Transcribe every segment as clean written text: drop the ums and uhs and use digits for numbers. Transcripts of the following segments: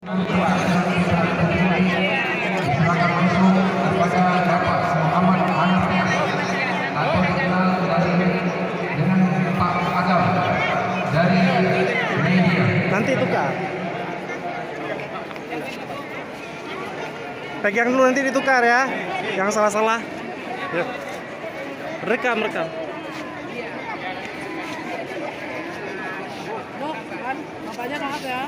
Silakan langsung kepada Bapak Muhammad Hanif atau dikenal dengan Pak Agam dari media. Nanti tukar. Pegang dulu nanti ditukar ya. Yang salah-salah. Yuk. Rekam. Dok, kan? Bapaknya maaf ya.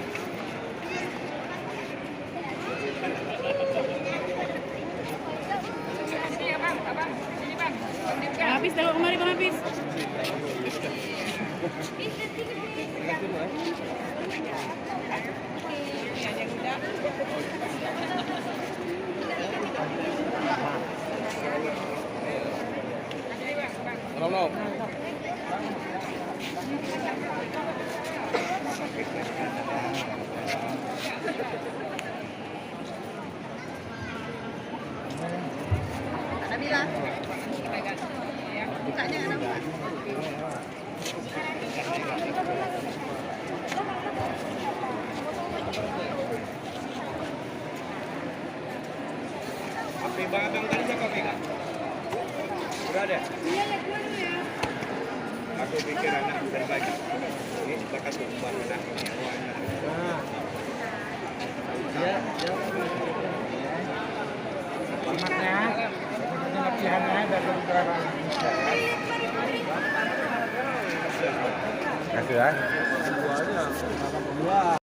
Habis tengok kemari Bang Habis. No. Nabila. Bukanya enak. Api Bang tadi siapa pegang? Sudah ada? Iya, ya keluar dulu ya. Aku pikir anak berbagi. Ini bakat umpan anak. Selamatnya, latihannya dan beberapa Kasih ya. dua.